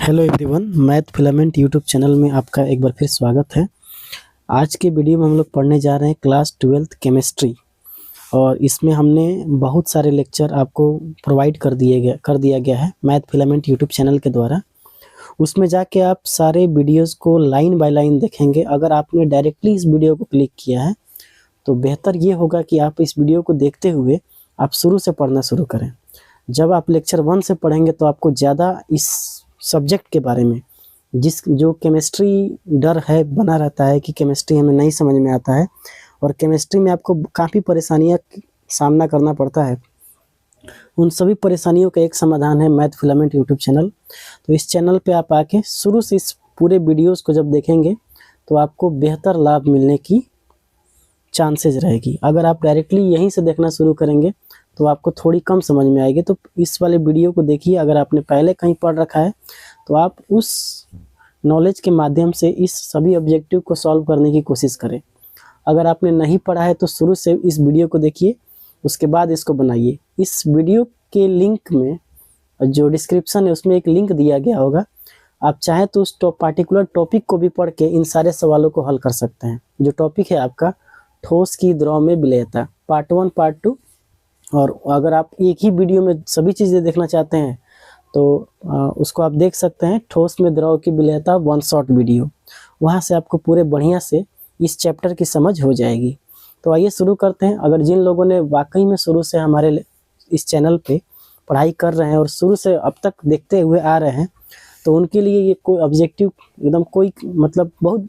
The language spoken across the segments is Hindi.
Hello everyone, math filament YouTube channel में आपका एक बार फिर स्वागत है। आज के वीडियो में हम लोग पढ़ने जा रहे हैं क्लास 12th केमिस्ट्री। और इसमें हमने बहुत सारे लेक्चर आपको प्रोवाइड कर दिया गया है मैथ फिलामेंट यूट्यूब चैनल के द्वारा। उसमें जाके आप सारे वीडियोस को लाइन बाय लाइन देखेंगे। अगर आपने डायरेक्टली इस वीडियो को क्लिक किया है तो बेहतर ये होगा कि आप इस वीडियो को देखते हुए आप शुरू से पढ़ना शुरू करें। जब आप लेक्चर 1 से पढ़ेंगे तो आपको ज़्यादा इस सब्जेक्ट के बारे में जो केमिस्ट्री डर है बना रहता है कि केमिस्ट्री हमें नहीं समझ में आता है और केमिस्ट्री में आपको काफ़ी परेशानियां सामना करना पड़ता है। उन सभी परेशानियों का एक समाधान है मैथ फिलामेंट यूट्यूब चैनल। तो इस चैनल पे आप आके शुरू से इस पूरे वीडियोस को जब देखेंगे तो आपको बेहतर लाभ मिलने की चांसेस रहेगी। अगर आप डायरेक्टली यहीं से देखना शुरू करेंगे तो आपको थोड़ी कम समझ में आएगी। तो इस वाले वीडियो को देखिए। अगर आपने पहले कहीं पढ़ रखा है तो आप उस नॉलेज के माध्यम से इस सभी ऑब्जेक्टिव को सॉल्व करने की कोशिश करें। अगर आपने नहीं पढ़ा है तो शुरू से इस वीडियो को देखिए, उसके बाद इसको बनाइए। इस वीडियो के लिंक में जो डिस्क्रिप्शन है उसमें एक लिंक दिया गया होगा। आप चाहें तो उस पार्टिकुलर टॉपिक को भी पढ़ के इन सारे सवालों को हल कर सकते हैं। जो टॉपिक है आपका ठोस की द्रव में विलेयता, पार्ट 1 पार्ट 2। और अगर आप एक ही वीडियो में सभी चीज़ें देखना चाहते हैं तो उसको आप देख सकते हैं ठोस में द्रव की विलेयता 1 शॉर्ट वीडियो। वहाँ से आपको पूरे बढ़िया से इस चैप्टर की समझ हो जाएगी। तो आइए शुरू करते हैं। अगर जिन लोगों ने वाकई में शुरू से हमारे इस चैनल पे पढ़ाई कर रहे हैं और शुरू से अब तक देखते हुए आ रहे हैं तो उनके लिए ये कोई ऑब्जेक्टिव एकदम कोई मतलब बहुत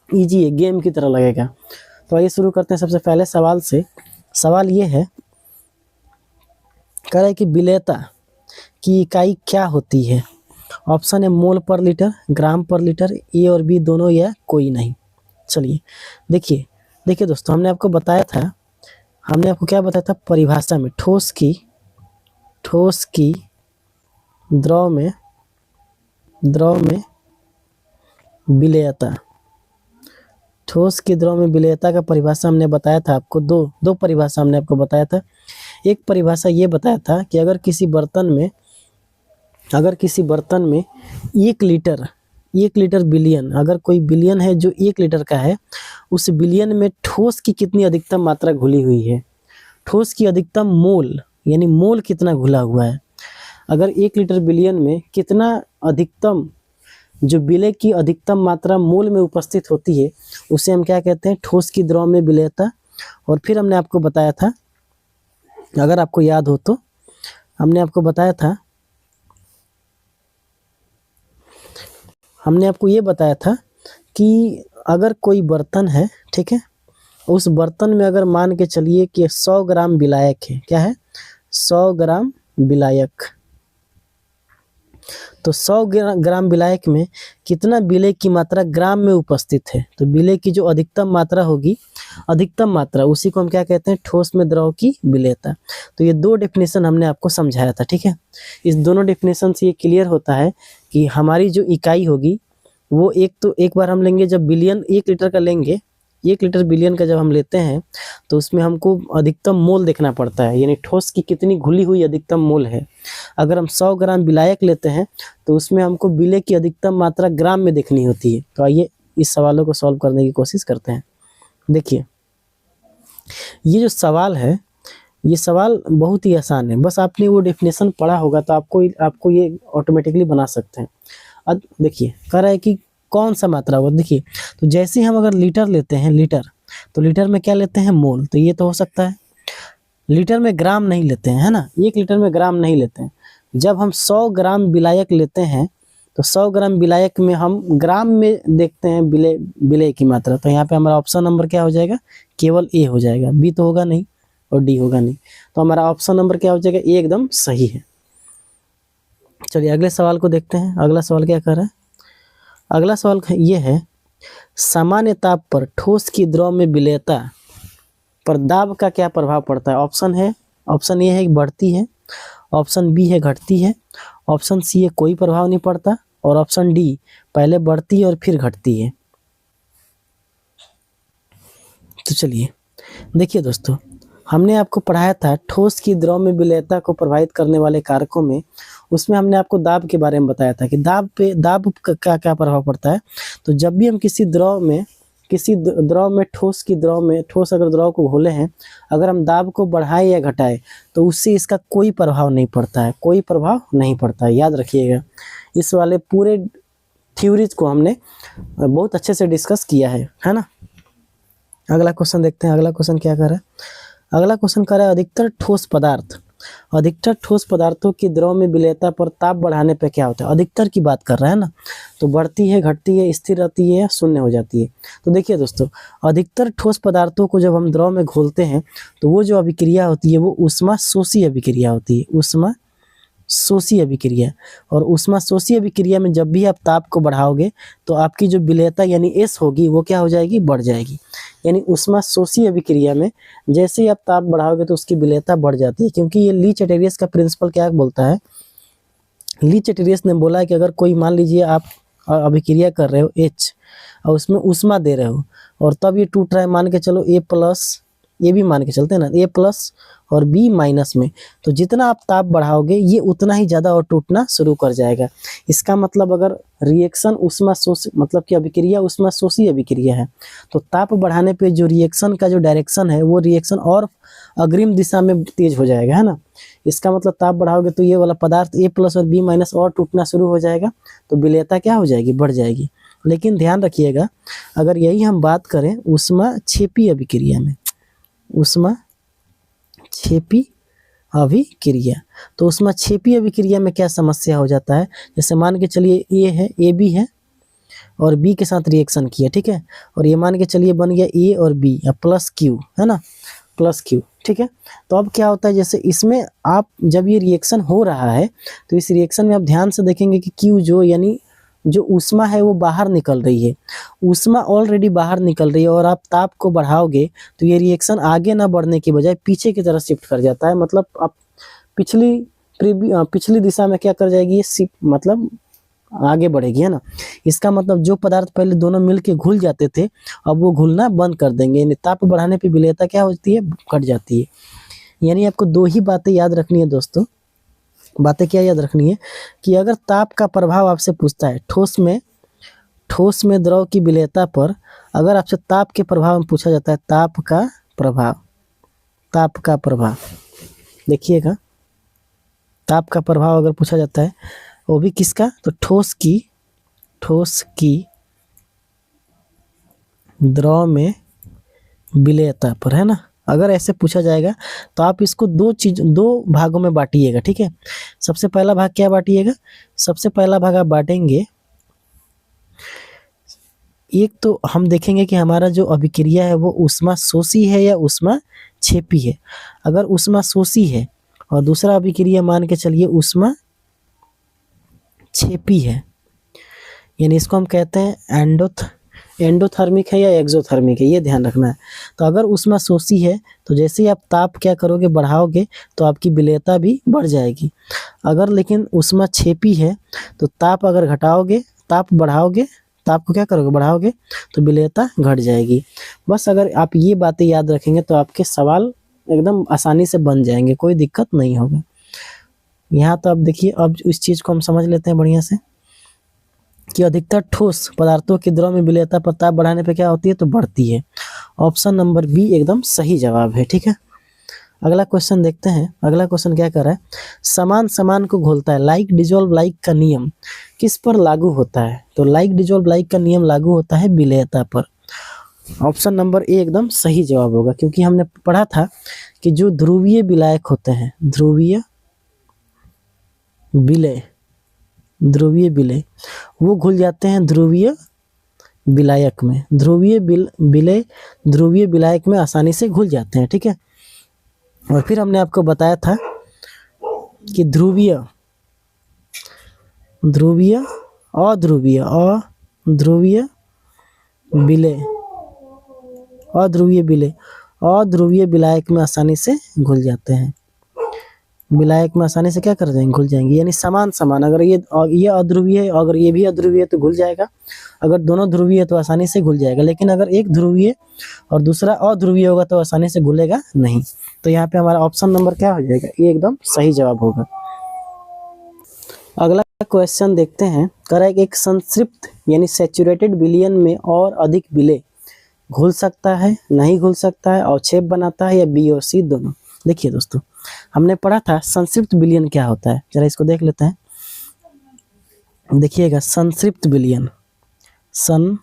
ईजी है, गेम की तरह लगेगा। तो आइए शुरू करते हैं सबसे पहले सवाल से। सवाल ये है, कह रहा है कि विलेयता की इकाई क्या होती है। ऑप्शन है मोल पर लीटर, ग्राम पर लीटर, ए और बी दोनों या कोई नहीं। चलिए देखिए दोस्तों, हमने आपको क्या बताया था परिभाषा में ठोस की द्रव में विलेयता। ठोस की द्रव में विलेयता का परिभाषा हमने बताया था आपको। दो परिभाषा हमने आपको बताया था। एक परिभाषा ये बताया था कि अगर किसी बर्तन में 1 लीटर बिलियन, अगर कोई बिलियन है जो 1 लीटर का है, उस बिलियन में ठोस की कितनी अधिकतम मात्रा घुली हुई है। ठोस की अधिकतम मोल यानी मोल कितना घुला हुआ है। अगर 1 लीटर बिलियन में कितना अधिकतम जो विलेय की अधिकतम मात्रा मोल में उपस्थित होती है उसे हम क्या कहते हैं, ठोस की द्रव में विलेयता। और फिर हमने आपको बताया था, अगर आपको याद हो तो हमने आपको ये बताया था कि अगर कोई बर्तन है, ठीक है, उस बर्तन में अगर मान के चलिए कि 100 ग्राम विलायक है। क्या है? 100 ग्राम विलायक। तो 100 ग्राम विलायक में कितना विलेय की मात्रा ग्राम में उपस्थित है। तो विलेय की जो अधिकतम मात्रा होगी, उसी को हम क्या कहते हैं, ठोस में द्रव की विलेयता। तो ये 2 डेफिनेशन हमने आपको समझाया था, ठीक है। इस दोनों डेफिनेशन से ये क्लियर होता है कि हमारी जो इकाई होगी वो एक बार हम लेंगे जब बिलियन 1 लीटर का लेंगे, 1 लीटर बिलियन का जब हम लेते हैं तो उसमें हमको अधिकतम मोल देखना पड़ता है, यानी ठोस की कितनी घुली हुई अधिकतम मोल है। अगर हम 100 ग्राम विलायक लेते हैं तो उसमें हमको विलेय की अधिकतम मात्रा ग्राम में देखनी होती है। तो आइए इस सवालों को सॉल्व करने की कोशिश करते हैं। देखिए, ये जो सवाल है, ये सवाल बहुत ही आसान है। बस आपने वो डेफिनेशन पढ़ा होगा तो आपको ये ऑटोमेटिकली बना सकते हैं। अब देखिए, कह रहा है कि कौन सा मात्रा होगा। देखिए, तो जैसे हम अगर लीटर लेते हैं, तो लीटर में क्या लेते हैं, मोल। तो ये तो हो सकता है। लीटर में ग्राम नहीं लेते हैं, है ना। 1 लीटर में ग्राम नहीं लेते हैं। जब हम 100 ग्राम विलायक लेते हैं तो 100 ग्राम विलायक में हम ग्राम में देखते हैं विलेय की मात्रा। तो यहाँ पे हमारा ऑप्शन नंबर क्या हो जाएगा, केवल ए हो जाएगा। बी तो होगा नहीं और डी होगा नहीं। तो हमारा ऑप्शन नंबर क्या हो जाएगा, ए एकदम सही है। चलिए अगले सवाल को देखते हैं। अगला सवाल क्या कर रहा है। अगला सवाल ये है, सामान्य ताप पर ठोस की द्रव में विलेयता पर दाब का क्या प्रभाव पड़ता है। ऑप्शन ए है कि बढ़ती है, ऑप्शन बी है घटती है, ऑप्शन सी है कोई प्रभाव नहीं पड़ता, और ऑप्शन डी पहले बढ़ती है और फिर घटती है। तो चलिए देखिए दोस्तों, हमने आपको पढ़ाया था ठोस की द्रव में विलेयता को प्रभावित करने वाले कारकों में, उसमें हमने आपको दाब के बारे में बताया था कि दाब का क्या प्रभाव पड़ता है। तो जब भी हम किसी द्रव में ठोस अगर द्रव को घोले हैं, अगर हम दाब को बढ़ाएं या घटाएं तो उससे इसका कोई प्रभाव नहीं पड़ता है, कोई प्रभाव नहीं पड़ता है। याद रखिएगा, इस वाले पूरे थ्योरीज को हमने बहुत अच्छे से डिस्कस किया है ना। अगला क्वेश्चन देखते हैं। अगला क्वेश्चन क्या कर रहा है? अगला क्वेश्चन कर रहा है अधिकतर ठोस पदार्थों की द्रव में विलेयता पर ताप बढ़ाने पर क्या होता है। अधिकतर की बात कर रहा है ना, तो बढ़ती है, घटती है, स्थिर रहती है या शून्य हो जाती है। तो देखिए दोस्तों, अधिकतर ठोस पदार्थों को जब हम द्रव में घोलते हैं तो वो जो अभिक्रिया होती है वो ऊष्माशोषी अभिक्रिया होती है, ऊष्माशोषी अभिक्रिया। और ऊष्माशोषी अभिक्रिया में जब भी आप ताप को बढ़ाओगे तो आपकी जो विलेयता यानी एस होगी वो क्या हो जाएगी, बढ़ जाएगी। यानी ऊष्माशोषी अभिक्रिया में जैसे ही आप ताप बढ़ाओगे तो उसकी विलेयता बढ़ जाती है, क्योंकि ये ली चटेरियस का प्रिंसिपल क्या बोलता है। ली चटेरियस ने बोला है कि अगर कोई, मान लीजिए आप अभिक्रिया कर रहे हो H और उसमें ऊष्मा दे रहे हो और तब ये टूट रहा है, मान के चलो A+, ये भी मान के चलते हैं ना, A+ और B- में, तो जितना आप ताप बढ़ाओगे ये उतना ही ज़्यादा और टूटना शुरू कर जाएगा। इसका मतलब अगर रिएक्शन ऊष्माशोषी, मतलब कि अभिक्रिया ऊष्माशोषी अभिक्रिया है, तो ताप बढ़ाने पे जो रिएक्शन का जो डायरेक्शन है वो रिएक्शन और अग्रिम दिशा में तेज हो जाएगा, है ना। इसका मतलब ताप बढ़ाओगे तो ये वाला पदार्थ A+ और B- और टूटना शुरू हो जाएगा, तो विलेयता क्या हो जाएगी, बढ़ जाएगी। लेकिन ध्यान रखिएगा, अगर यही हम बात करें ऊष्माक्षेपी अभिक्रिया में, ऊष्माक्षेपी अभिक्रिया, तो ऊष्माक्षेपी अभिक्रिया में क्या समस्या हो जाता है। जैसे मान के चलिए ए है, AB है और B के साथ रिएक्शन किया, ठीक है, और ये मान के चलिए बन गया A और B या +Q, है ना, +Q, ठीक है। तो अब क्या होता है, जैसे इसमें आप जब ये रिएक्शन हो रहा है तो इस रिएक्शन में आप ध्यान से देखेंगे कि Q जो, यानी जो ऊष्मा है वो बाहर निकल रही है, ऊष्मा ऑलरेडी बाहर निकल रही है, और आप ताप को बढ़ाओगे तो ये रिएक्शन आगे ना बढ़ने की बजाय पीछे की तरफ शिफ्ट कर जाता है। मतलब आप पिछली दिशा में क्या कर जाएगी, ये मतलब आगे बढ़ेगी, है ना। इसका मतलब जो पदार्थ पहले दोनों मिलके घुल जाते थे अब वो घुलना बंद कर देंगे, यानी ताप बढ़ाने पे विलेयता क्या होती है, घट जाती है। यानी आपको दो ही बातें याद रखनी है दोस्तों। बातें क्या याद रखनी है कि अगर ताप का प्रभाव आपसे पूछता है ठोस में द्रव की विलेयता पर, अगर आपसे ताप के प्रभाव में पूछा जाता है, ताप का प्रभाव देखिएगा, ताप का प्रभाव अगर पूछा जाता है वो भी किसका, तो ठोस की द्रव में विलेयता पर, है ना। अगर ऐसे पूछा जाएगा तो आप इसको दो भागों में बांटिएगा, ठीक है। सबसे पहला भाग क्या बांटिएगा, सबसे पहला भाग आप बांटेंगे, एक तो हम देखेंगे कि हमारा जो अभिक्रिया है वो ऊष्माशोषी है या ऊष्माक्षेपी है। अगर ऊष्माशोषी है और दूसरा अभिक्रिया मान के चलिए ऊष्माक्षेपी है, यानी इसको हम कहते हैं एंडोथर्मिक है या एक्सोथर्मिक है, ये ध्यान रखना है। तो अगर ऊष्माशोषी है तो जैसे ही आप ताप क्या करोगे, बढ़ाओगे तो आपकी विलेयता भी बढ़ जाएगी। अगर लेकिन ऊष्माक्षेपी है तो ताप अगर घटाओगे, ताप बढ़ाओगे, ताप को क्या करोगे, बढ़ाओगे, तो विलेयता घट जाएगी। बस अगर आप ये बातें याद रखेंगे तो आपके सवाल एकदम आसानी से बन जाएंगे, कोई दिक्कत नहीं होगा। यहाँ तो आप देखिए, अब इस चीज़ को हम समझ लेते हैं बढ़िया से कि अधिकतर ठोस पदार्थों की द्रव में विलेयता पर ताप बढ़ाने पे क्या होती है, तो बढ़ती है। ऑप्शन नंबर बी एकदम सही जवाब है, ठीक है। अगला क्वेश्चन देखते हैं। अगला क्वेश्चन क्या कर रहा है, समान को घोलता है, लाइक डिजोल्व लाइक का नियम किस पर लागू होता है। तो लाइक डिजोल्व लाइक का नियम लागू होता है विलेयता पर। ऑप्शन नंबर ए एकदम सही जवाब होगा, क्योंकि हमने पढ़ा था कि जो ध्रुवीय विलायक होते हैं, ध्रुवीय विलय वो घुल जाते हैं ध्रुवीय विलायक में, ध्रुवीय विलायक में आसानी से घुल जाते हैं, ठीक है। और फिर हमने आपको बताया था कि ध्रुवीय अध्रुवीय विलायक में आसानी से घुल जाते हैं। विलायक में आसानी से क्या कर जाएंगे, घुल जाएंगे। यानी समान समान, अगर ये अध्रुवीय है, अगर ये भी अध्रुवीय है तो घुल जाएगा, अगर दोनों ध्रुवीय है तो आसानी से घुल जाएगा, लेकिन अगर एक ध्रुवीय और दूसरा अध्रुवीय होगा तो आसानी से घुलेगा नहीं। तो यहाँ पे हमारा ऑप्शन नंबर क्या हो जाएगा, ये एकदम सही जवाब होगा। अगला क्वेश्चन देखते हैं, करेक्ट, एक संतृप्त यानी सैचुरेटेड विलयन में और अधिक विलय घुल सकता है, नहीं घुल सकता है, अवक्षेप बनाता है, या बी और सी दोनों। देखिए दोस्तों, हमने पढ़ा था संतृप्त विलयन क्या होता है, जरा इसको देख लेते हैं। देखिएगा, संतृप्त विलयन, संतृप्त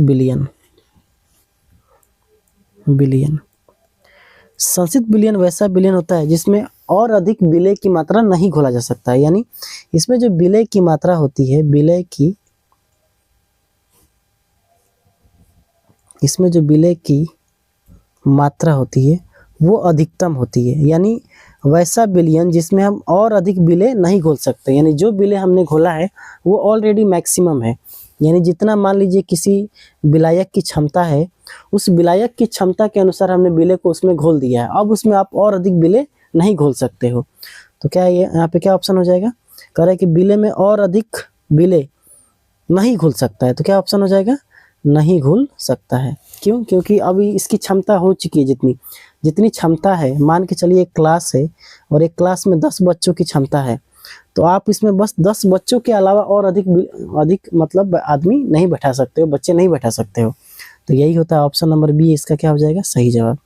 विलयन, संतृप्त विलयन वैसा विलयन होता है जिसमें और अधिक विलय की मात्रा नहीं घोला जा सकता है। यानी इसमें जो विलय की मात्रा होती है, इसमें जो विलय की मात्रा होती है वो अधिकतम होती है। यानी वैसा विलयन जिसमें हम और अधिक विलय नहीं घोल सकते, यानी जो विलय हमने घोला है वो ऑलरेडी मैक्सिमम है। यानी जितना मान लीजिए किसी विलायक की क्षमता है, उस विलायक की क्षमता के अनुसार हमने विलय को उसमें घोल दिया है, अब उसमें आप और अधिक विलय नहीं घोल सकते हो। तो क्या ये यहाँ पे क्या ऑप्शन हो जाएगा, कह रहे हैं कि विलय में और अधिक विलय नहीं घुल सकता है, तो क्या ऑप्शन हो जाएगा, नहीं घुल सकता है। क्यों, क्योंकि अभी इसकी क्षमता हो चुकी है, जितनी क्षमता है, मान के चलिए एक क्लास है और एक क्लास में 10 बच्चों की क्षमता है, तो आप इसमें बस 10 बच्चों के अलावा और अधिक मतलब आदमी नहीं बैठा सकते हो, बच्चे नहीं बैठा सकते हो। तो यही होता है ऑप्शन नंबर बी, इसका क्या हो जाएगा, सही जवाब।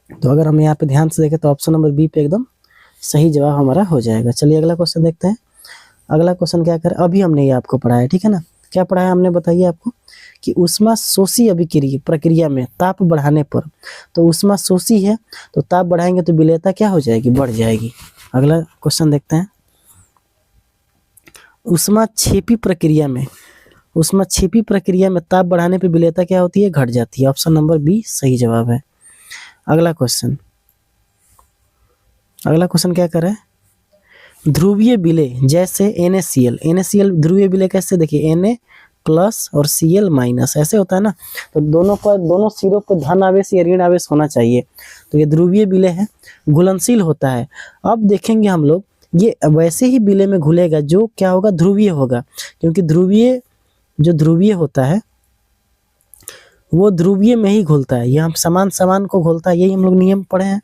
तो अगर हम यहाँ पे ध्यान से देखें तो ऑप्शन नंबर बी पे एकदम सही जवाब हमारा हो जाएगा। चलिए अगला क्वेश्चन देखते हैं। अगला क्वेश्चन क्या करें, अभी हमने ये आपको पढ़ाया, ठीक है ना, क्या पढ़ाया हमने, बताइए आपको कि ऊष्मा शोषी अभिक्रिया प्रक्रिया में ताप बढ़ाने पर, तो ऊष्मा शोषी है तो ताप बढ़ाएंगे तो विलेयता क्या हो जाएगी, बढ़ जाएगी। अगला क्वेश्चन देखते हैं, ऊष्मा छेपी प्रक्रिया में ताप बढ़ाने पर विलेयता क्या होती है, घट जाती है। ऑप्शन नंबर बी सही जवाब है। अगला क्वेश्चन क्या कर रहा है, ध्रुवीय विलय जैसे NaCl ध्रुवीय विलय कैसे, देखिए Na प्लस और Cl माइनस ऐसे होता है ना, तो दोनों सिरों पर धन आवेश या ऋण आवेश होना चाहिए, तो ये ध्रुवीय विलय है, घुलनशील होता है। अब देखेंगे हम लोग, ये वैसे ही विलय में घुलेगा जो क्या होगा, ध्रुवीय होगा, क्योंकि ध्रुवीय होता है वो ध्रुवीय में ही घुलता है, ये हम समान को घुलता है, यही हम लोग नियम पढ़े हैं।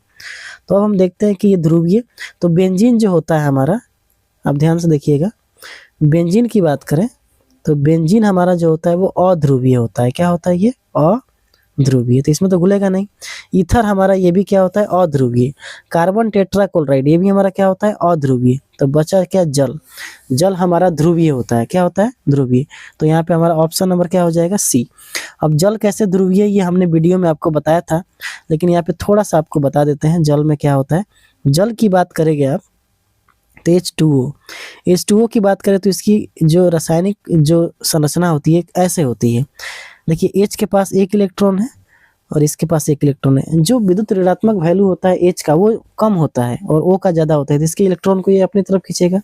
तो अब हम देखते हैं कि ये ध्रुवीय, तो बेंजीन जो होता है हमारा, आप ध्यान से देखिएगा, बेंजीन की बात करें तो बेंजीन हमारा जो होता है वो अध्रुवीय होता है। क्या होता है, ये अध्रुवीय, तो इसमें तो घुलेगा नहीं। ईथर हमारा ये भी क्या होता है, अध्रुवीय। कार्बन टेट्राक्लोराइड ये भी हमारा क्या होता है, अध्रुवीय। तो बचा क्या, जल हमारा ध्रुवीय होता है, क्या होता है, ध्रुवीय। तो यहाँ पे हमारा ऑप्शन नंबर क्या हो जाएगा, सी। अब जल कैसे ध्रुवीय, ये हमने वीडियो में आपको बताया था, लेकिन यहाँ पे थोड़ा सा आपको बता देते हैं जल में क्या होता है। जल की बात करेंगे आप तो H2O की बात करें तो इसकी जो रासायनिक जो संरचना होती है ऐसे होती है। देखिए H के पास एक इलेक्ट्रॉन है और इसके पास एक इलेक्ट्रॉन है। जो विद्युत ऋणात्मक वैल्यू होता है H का वो कम होता है और O का ज़्यादा होता है, तो इसके इलेक्ट्रॉन को ये अपनी तरफ खींचेगा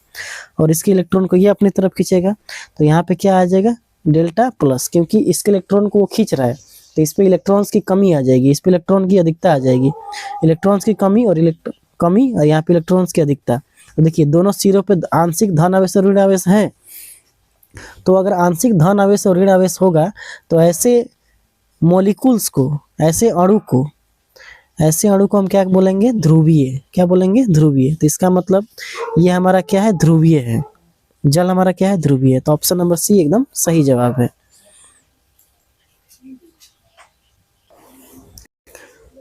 और इसके इलेक्ट्रॉन को ये अपनी तरफ खींचेगा। तो यहाँ पे क्या आ जाएगा, डेल्टा प्लस, क्योंकि इसके इलेक्ट्रॉन को वो खींच रहा है तो इस पे इलेक्ट्रॉन्स की कमी आ जाएगी, इस पे इलेक्ट्रॉन की अधिकता आ जाएगी। इलेक्ट्रॉन्स की कमी और यहाँ पे इलेक्ट्रॉन्स की अधिकता। तो देखिए दोनों सिरों पे आंशिक धन आवेश और ऋण आवेश है, तो अगर आंशिक धन आवेश और ऋण आवेश होगा तो ऐसे मॉलिक्यूल्स को, ऐसे अणु को हम क्या बोलेंगे, ध्रुवीय। क्या बोलेंगे, ध्रुवीय। तो इसका मतलब ये हमारा क्या है, ध्रुवीय है। जल हमारा क्या है, ध्रुवीय है। तो ऑप्शन नंबर सी एकदम सही जवाब है।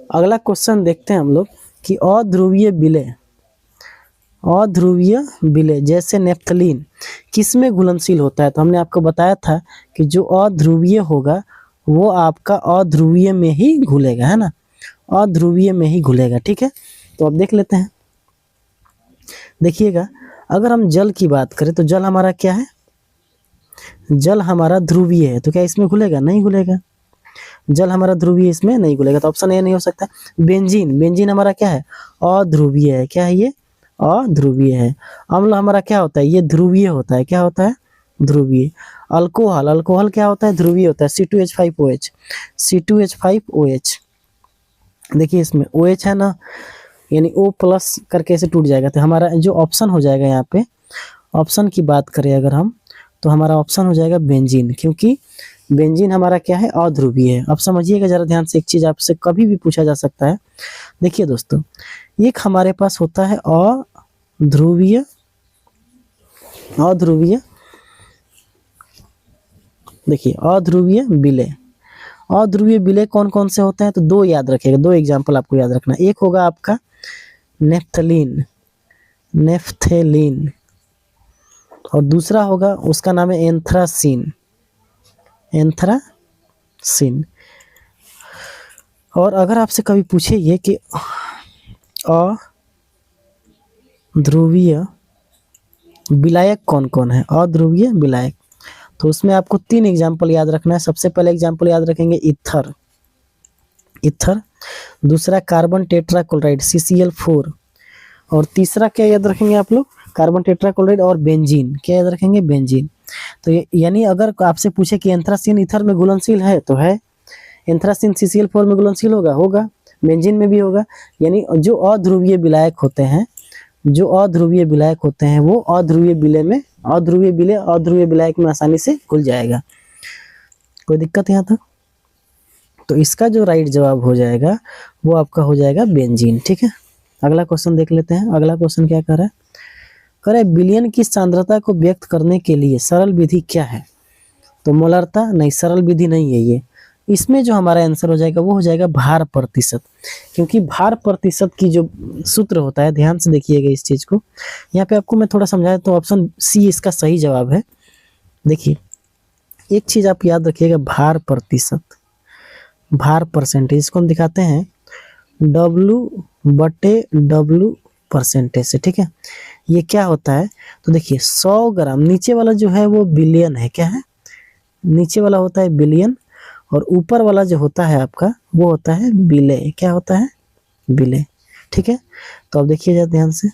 अगला क्वेश्चन देखते हैं हम लोग कि अध्रुवीय विलय जैसे नेफ्थलीन किसमें घुलनशील होता है। तो हमने आपको बताया था कि जो अध्रुवीय होगा वो आपका अध्रुवीय में ही घुलेगा, है ना, अध्रुवीय में ही घुलेगा, ठीक है। तो अब देख लेते हैं, देखिएगा अगर हम जल की बात करें तो जल हमारा क्या है, जल हमारा ध्रुवीय है, तो क्या इसमें घुलेगा, नहीं घुलेगा। जल हमारा ध्रुवीय, इसमें नहीं घुलेगा, तो ऑप्शन ए नहीं हो सकता। बेंजीन हमारा क्या है, अध्रुवीय है। क्या है ये, अध्रुवीय है। अम्ल हमारा क्या होता है, ये ध्रुवीय होता है। क्या होता है, ध्रुवीय। अल्कोहल क्या होता है, ध्रुवीय होता है, C2H5OH। देखिए इसमें OH है ना, यानी O प्लस करके ऐसे टूट जाएगा। तो हमारा जो ऑप्शन हो जाएगा यहाँ पे, ऑप्शन की बात करें अगर हम, तो हमारा ऑप्शन हो जाएगा बेंजीन, क्योंकि बेंजीन हमारा क्या है, अध्रुवीय है। अब समझिएगा जरा ध्यान से, एक चीज आपसे कभी भी पूछा जा सकता है। देखिए दोस्तों, एक हमारे पास होता है अध्रुवीय, अध्रुवीय, देखिए अध्रुवीय विलय। अध्रुवीय विलय कौन कौन से होते हैं, तो दो याद रखिएगा, दो एग्जाम्पल आपको याद रखना। एक होगा आपका नेफ्थलीन, नेफ्थेलिन, और दूसरा होगा, उसका नाम है एंथ्रासीन, एंथ्रासीन। और अगर आपसे कभी पूछे ये कि अध्रुवीय विलायक कौन कौन है, अध्रुवीय विलायक, तो उसमें आपको 3 एग्जाम्पल याद रखना है। सबसे पहले एग्जाम्पल याद रखेंगे ईथर, ईथर, दूसरा कार्बन टेट्राक्लोराइड CCl4, और तीसरा क्या याद रखेंगे आप लोग, कार्बन टेट्राक्लोराइड और बेंजीन, क्या याद रखेंगे, बेंजीन। तो यानी अगर आपसे पूछे कि एंथ्रासीन ईथर में घुलनशील है, तो है। एंथ्रासीन CCl4 में घुलनशील होगा, होगा, बेंजीन में भी होगा। यानी जो अध्रुवीय विलायक होते हैं, जो अध्रुवीय विलायक होते हैं, वो अध्रुवीय विलय में, अध्रुवीय विलय अध्रुवीय विलायक में आसानी से घुल जाएगा। कोई दिक्कत यहाँ तक? तो इसका जो राइट जवाब हो जाएगा वो आपका हो जाएगा बेंजीन। ठीक है, अगला क्वेश्चन देख लेते हैं। अगला क्वेश्चन क्या कर रहा है, कह रहा है विलयन की सांद्रता को व्यक्त करने के लिए सरल विधि क्या है। तो मोलरता नहीं, सरल विधि नहीं है ये। इसमें जो हमारा आंसर हो जाएगा वो हो जाएगा भार प्रतिशत, क्योंकि भार प्रतिशत की जो सूत्र होता है, ध्यान से देखिएगा इस चीज को। यहाँ पे आपको मैं थोड़ा समझाया, तो ऑप्शन सी इसका सही जवाब है। देखिए एक चीज आप याद रखिएगा, भार प्रतिशत, भार परसेंटेज, इसको हम दिखाते हैं W/W परसेंटेज से। ठीक है, ये क्या होता है, तो देखिए 100 ग्राम, नीचे वाला जो है वो बिलियन है, क्या है, नीचे वाला होता है बिलियन, और ऊपर वाला जो होता है आपका वो होता है विलय, क्या होता है, विलय। ठीक है, तो अब देखिए जरा ध्यान से,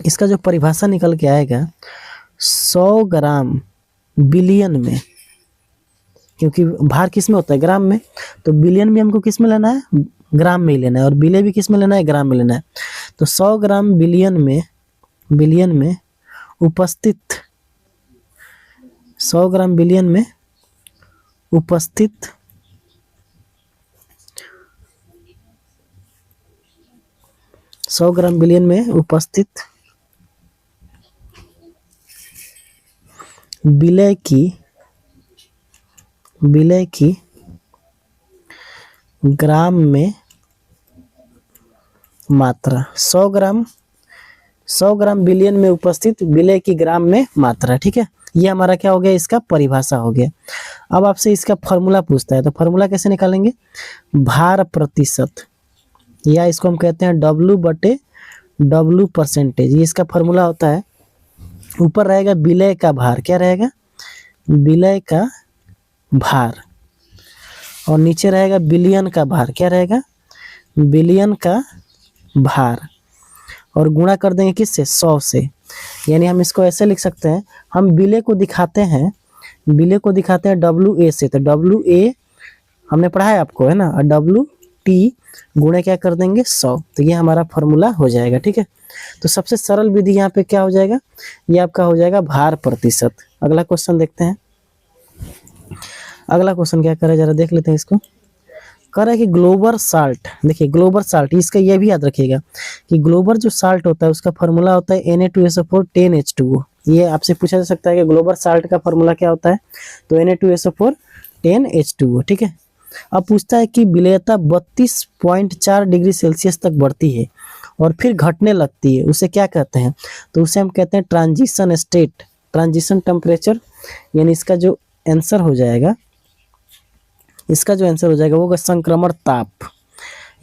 इसका जो परिभाषा निकल के आएगा, 100 ग्राम बिलियन में, क्योंकि भार किस में होता है, ग्राम में, तो बिलियन भी हमको किस में लेना है, ग्राम में ही लेना है, और विलय भी किस में लेना है, ग्राम में लेना है। तो 100 ग्राम बिलियन में, बिलियन में उपस्थित, 100 ग्राम बिलियन में उपस्थित 100 ग्राम बिलियन में उपस्थित विलय की ग्राम में मात्रा, 100 ग्राम बिलियन में उपस्थित विलय की ग्राम में मात्रा। ठीक है, ये हमारा क्या हो गया, इसका परिभाषा हो गया। अब आपसे इसका फॉर्मूला पूछता है, तो फॉर्मूला कैसे निकालेंगे, भार प्रतिशत, या इसको हम कहते हैं W/W परसेंटेज, ये इसका फॉर्मूला होता है। ऊपर रहेगा विलय का भार, क्या रहेगा, विलय का भार, और नीचे रहेगा बिलियन का भार, क्या रहेगा, बिलियन का भार, और गुणा कर देंगे किससे, 100 से। यानी हम इसको ऐसे लिख सकते हैं, हम विलय को दिखाते हैं, विलय को दिखाते हैं WA से, तो WA हमने पढ़ा है आपको, है ना, और WT गुणे क्या कर देंगे, 100, तो ये हमारा फॉर्मूला हो जाएगा। ठीक है, तो सबसे सरल विधि यहाँ पे क्या हो जाएगा, ये आपका हो जाएगा भार प्रतिशत। अगला क्वेश्चन देखते हैं, अगला क्वेश्चन क्या कर रहा है, जरा देख लेते हैं इसको। कह रहा है कि ग्लोबल साल्ट, देखिए ग्लोबल साल्ट, इसका ये भी याद रखिएगा कि ग्लोबल जो साल्ट होता है उसका फॉर्मूला होता है Na2SO4 10H2O। ये आपसे पूछा जा सकता है कि ग्लोबल साल्ट का फॉर्मूला क्या होता है, तो Na2SO4 10H2O। ठीक है, अब पूछता है कि विलयता 32.4 डिग्री सेल्सियस तक बढ़ती है और फिर घटने लगती है, उसे क्या कहते हैं, तो उसे हम कहते हैं ट्रांजिशन स्टेट, ट्रांजिशन टेम्परेचर। यानी इसका जो आंसर हो जाएगा, इसका जो आंसर हो जाएगा वो होगा संक्रमण ताप।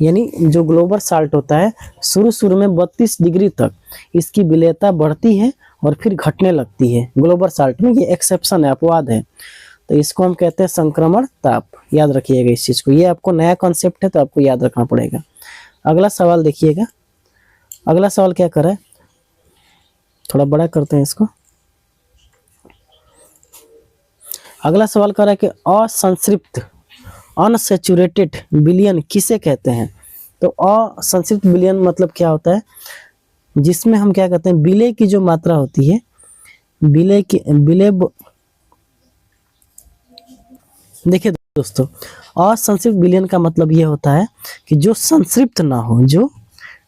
यानी जो ग्लोबल साल्ट होता है, शुरू में 32 डिग्री तक इसकी विलयता बढ़ती है और फिर घटने लगती है ग्लोबल साल्ट में, ये एक्सेप्शन है, अपवाद है, तो इसको हम कहते हैं संक्रमण ताप। याद रखिएगा इस चीज को, ये आपको नया कॉन्सेप्ट है तो आपको याद रखना पड़ेगा। अगला सवाल देखिएगा, अगला सवाल क्या कर रहा है, थोड़ा बड़ा करते हैं इसको। अगला सवाल कर रहा है कि असंतृप्त अनसैचुरेटेड विलयन किसे कहते हैं? तो असंतृप्त विलयन मतलब क्या होता है, जिसमें हम क्या कहते हैं, विलय की जो मात्रा होती है, देखिए दोस्तों, असंतृप्त विलयन का मतलब ये होता है कि जो संतृप्त ना हो, जो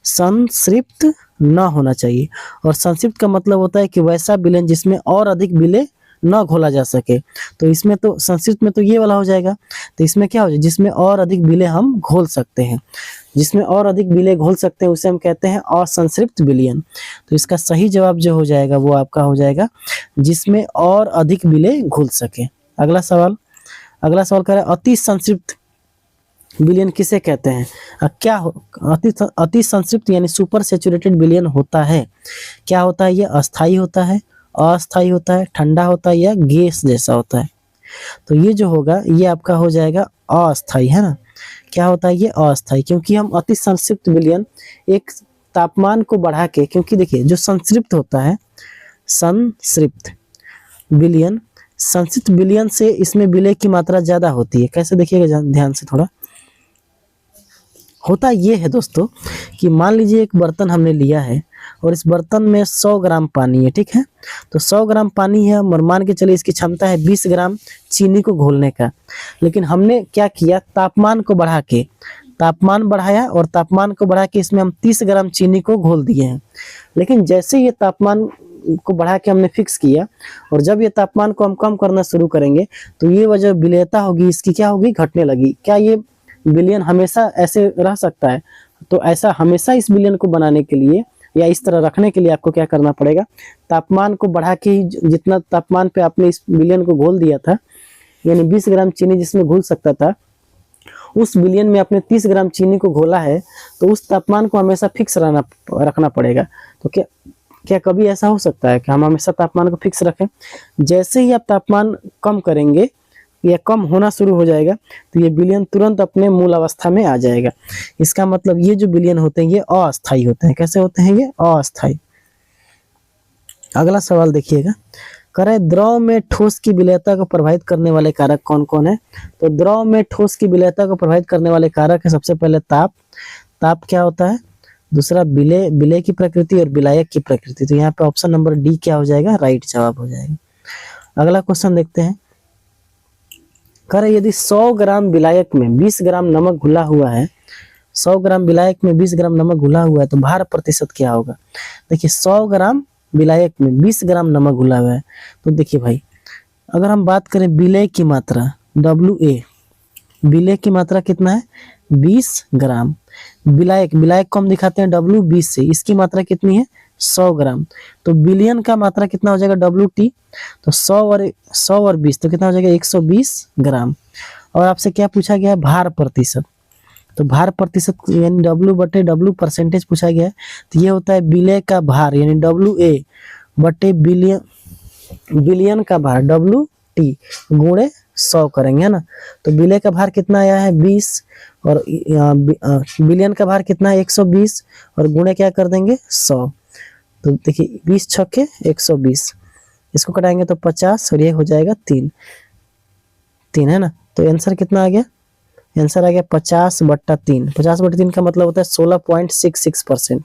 संतृप्त ना होना चाहिए। और संतृप्त का मतलब होता है कि वैसा विलयन जिसमें और अधिक विलय न घोला जा सके। तो इसमें तो संतृप्त में तो ये वाला हो जाएगा। तो इसमें क्या हो जाए, जिसमें और अधिक विलय हम घोल सकते हैं, जिसमें और अधिक विलय घोल सकते हैं उसे हम कहते हैं असंतृप्त विलयन। तो इसका सही जवाब जो हो जाएगा वो आपका हो जाएगा जिसमें और अधिक विलय घुल सके। अगला सवाल कह रहा है अति संतृप्त विलयन किसे कहते हैं? अति संतृप्त यानी सुपर सैचुरेटेड विलयन होता है, क्या होता है? ये अस्थाई होता है, अस्थाई होता है, ठंडा होता है या गैस जैसा होता है? तो ये जो होगा ये आपका हो जाएगा अस्थाई, है ना। क्या होता है? ये अस्थाई, क्योंकि हम अति संतृप्त विलयन एक तापमान को बढ़ा के, क्योंकि देखिए जो संतृप्त होता है, संतृप्त विलयन से इसमें विलय की मात्रा ज्यादा होती है। कैसे देखिएगा ध्यान से थोड़ा। होता ये है दोस्तों कि मान लीजिए एक बर्तन हमने लिया है और इस बर्तन में 100 ग्राम पानी है, ठीक है। तो 100 ग्राम पानी है और मान के चलिए इसकी क्षमता है 20 ग्राम चीनी को घोलने का। लेकिन हमने क्या किया, तापमान को बढ़ा के, तापमान बढ़ाया और तापमान को बढ़ा के इसमें हम 30 ग्राम चीनी को घोल दिए हैं। लेकिन जैसे ये तापमान को बढ़ा के हमने फिक्स किया और जब ये तापमान को हम कम करना शुरू करेंगे तो ये वजह विलयता होगी इसकी क्या होगी, घटने लगी। क्या ये विलयन हमेशा ऐसे रह सकता है? तो ऐसा हमेशा इस विलयन को बनाने के लिए या इस तरह रखने के लिए आपको क्या करना पड़ेगा, तापमान को बढ़ा के ही जितना तापमान पे आपने इस विलयन को घोल दिया था, यानी 20 ग्राम चीनी जिसमें घुल सकता था, उस विलयन में आपने 30 ग्राम चीनी को घोला है, तो उस तापमान को हमेशा फिक्स रखना पड़ेगा। तो क्या कभी ऐसा हो सकता है कि हम हमेशा तापमान को फिक्स रखें? जैसे ही आप तापमान कम करेंगे या कम होना शुरू हो जाएगा तो ये विलयन तुरंत अपने मूल अवस्था में आ जाएगा। इसका मतलब ये जो विलयन होते हैं ये अस्थायी होते हैं। कैसे होते हैं? ये अस्थायी। अगला सवाल देखिएगा, कह रहा है द्रव में ठोस की विलयता को प्रभावित करने वाले कारक कौन कौन है? तो द्रव में ठोस की विलयता को प्रभावित करने वाले कारक है सबसे पहले ताप क्या होता है, दूसरा विलय की प्रकृति और विलायक की प्रकृति। तो यहाँ पे ऑप्शन नंबर डी क्या हो जाएगा, राइट जवाब हो जाएगा। अगला क्वेश्चन देखते हैं, कह रहे यदि 100 ग्राम विलायक में 20 ग्राम नमक घुला हुआ है, 100 ग्राम विलायक में 20 ग्राम नमक घुला हुआ है तो भार प्रतिशत क्या होगा? देखिए 100 ग्राम विलायक में 20 ग्राम नमक घुला हुआ है, तो देखिए भाई अगर हम बात करें विलय की मात्रा WA, विलय की मात्रा कितना है 20 ग्राम। विलायक को हम दिखाते हैं W20 से, इसकी मात्रा कितनी है 100 ग्राम। तो विलयन का मात्रा कितना हो जाएगा WT, तो 100 और 20 तो कितना हो जाएगा 120 ग्राम। और आपसे क्या पूछा गया है, भार प्रतिशत। तो भार प्रतिशत यानी W/W परसेंटेज पूछा गया है, तो ये होता है विलय का भार यानी WA बटे विलयन का भार WT गुणे 100 करेंगे, है ना। तो विलय का भार कितना आया है 20 और विलयन का भार कितना है 120 और गुणे क्या कर देंगे 100। तो देखिए 20 छक्के 120, इसको कटाएंगे तो 50 और ये हो जाएगा 3 है ना। तो आंसर कितना आ गया, आंसर आ गया 50/3। 50/3 का मतलब होता है 16.66%।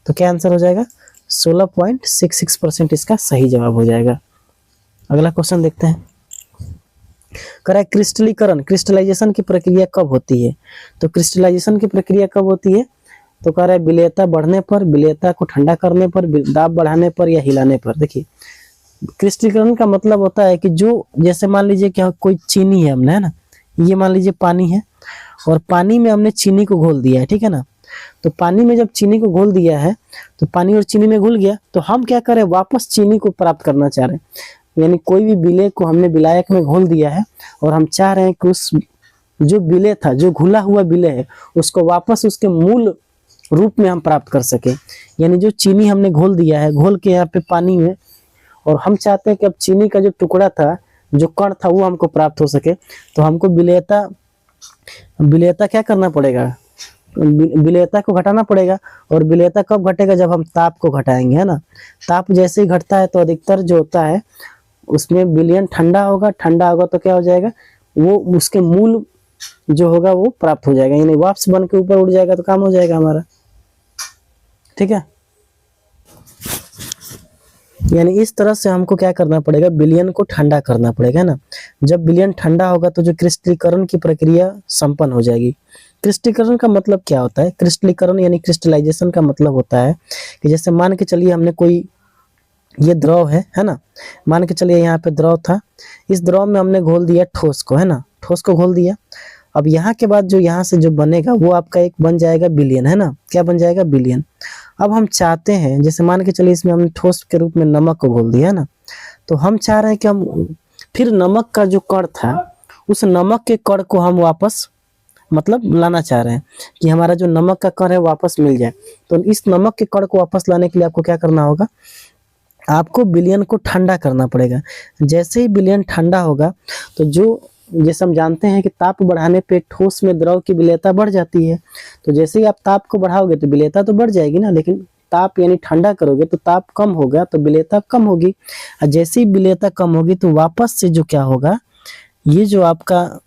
तो क्या आंसर हो जाएगा 16.66% इसका सही जवाब हो जाएगा। अगला क्वेश्चन देखते हैं, कह रहा है क्रिस्टलाइजेशन की प्रक्रिया कब होती है? तो क्रिस्टलाइजेशन की प्रक्रिया कब होती है? तो कह रहा है विलयता बढ़ने पर, विलयता को ठंडा करने पर, दाब बढ़ाने पर या हिलाने पर। देखिए क्रिस्टलीकरण का मतलब होता है कि जो जैसे मान लीजिए कि कोई चीनी है हमने, है ना, ये मान लीजिए पानी है और पानी में हमने चीनी को घोल दिया है, ठीक है ना। तो पानी में जब चीनी को घोल दिया है तो पानी और चीनी में घुल गया, तो हम क्या करें वापस चीनी को प्राप्त करना चाह रहे हैं। यानी कोई भी विलय को हमने विलायक में घोल दिया है और हम चाह रहे हैं कि उस जो विलय था, जो घुला हुआ विलय है, उसको वापस उसके मूल रूप में हम प्राप्त कर सके। यानी जो चीनी हमने घोल दिया है, घोल के यहाँ पे पानी में, और हम चाहते हैं कि अब चीनी का जो टुकड़ा था, जो कण था, वो हमको प्राप्त हो सके। तो हमको विलयता क्या करना पड़ेगा, विलयता को घटाना पड़ेगा। और विलयता कब घटेगा, जब हम ताप को घटाएंगे, है ना। ताप जैसे ही घटता है तो अधिकतर जो होता है उसमें विलयन ठंडा होगा तो क्या हो जाएगा, वो उसके मूल जो होगा वो प्राप्त हो जाएगा, यानी वाष्प बन के ऊपर उड़ जाएगा तो काम हो जाएगा हमारा। ठीक है, यानी इस तरह से हमको क्या करना पड़ेगा, विलयन को ठंडा करना पड़ेगा ना। जब विलयन ठंडा होगा तो जो क्रिस्टलीकरण की प्रक्रिया संपन्न हो जाएगी। क्रिस्टलीकरण का मतलब क्या होता है? क्रिस्टलीकरण यानी क्रिस्टलाइजेशन का मतलब होता है कि जैसे मान के चलिए हमने कोई, ये द्रव है ना, मान के चलिए यहाँ पे द्रव था, इस द्रव में हमने घोल दिया ठोस को, है ना, ठोस को घोल दिया। अब यहाँ के बाद जो यहाँ से जो बनेगा वो आपका एक बन जाएगा विलयन, है ना, क्या बन जाएगा, विलयन। अब हम चाहते हैं, जैसे मान के चलिए इसमें हमने ठोस के रूप में नमक को घोल दिया, है ना, तो हम चाह रहे हैं कि हम फिर नमक का जो कण था उस नमक के कण को हम वापस मतलब लाना चाह रहे हैं कि हमारा जो नमक का कण है वापस मिल जाए। तो इस नमक के कण को वापस लाने के लिए आपको क्या करना होगा, आपको विलयन को ठंडा करना पड़ेगा। जैसे ही विलयन ठंडा होगा तो जो, जैसे हम जानते हैं कि ताप बढ़ाने पे ठोस में द्रव की विलेयता बढ़ जाती है, तो जैसे ही आप ताप को बढ़ाओगे तो विलेयता तो बढ़ जाएगी ना, लेकिन ताप यानी ठंडा करोगे तो ताप कम होगा तो विलेयता कम होगी। और जैसे ही विलेयता कम होगी तो वापस से जो क्या होगा, ये जो आपका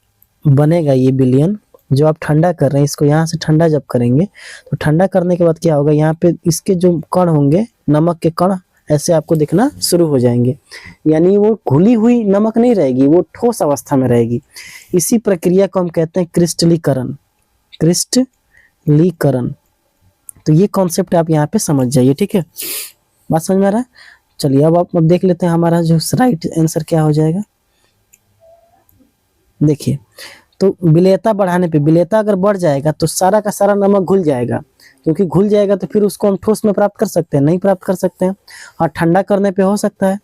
बनेगा ये विलयन जो आप ठंडा कर रहे हैं, इसको यहाँ से ठंडा जब करेंगे तो ठंडा करने के बाद क्या होगा, यहाँ पे इसके जो कण होंगे, नमक के कण ऐसे आपको दिखना शुरू हो जाएंगे, यानी वो घुली हुई नमक नहीं रहेगी, वो ठोस अवस्था में रहेगी। इसी प्रक्रिया को हम कहते हैं क्रिस्टलीकरण, क्रिस्टलीकरण। तो ये कॉन्सेप्ट आप यहाँ पे समझ जाइए, ठीक है, बात समझ में आ रहा है। चलिए अब देख लेते हैं हमारा जो राइट आंसर क्या हो जाएगा। देखिए, तो विलेयता बढ़ाने पे, विलेयता अगर बढ़ जाएगा तो सारा का सारा नमक घुल जाएगा, क्योंकि घुल जाएगा तो फिर उसको हम ठोस में प्राप्त कर सकते हैं, नहीं प्राप्त कर सकते हैं। और ठंडा करने पे हो सकता है।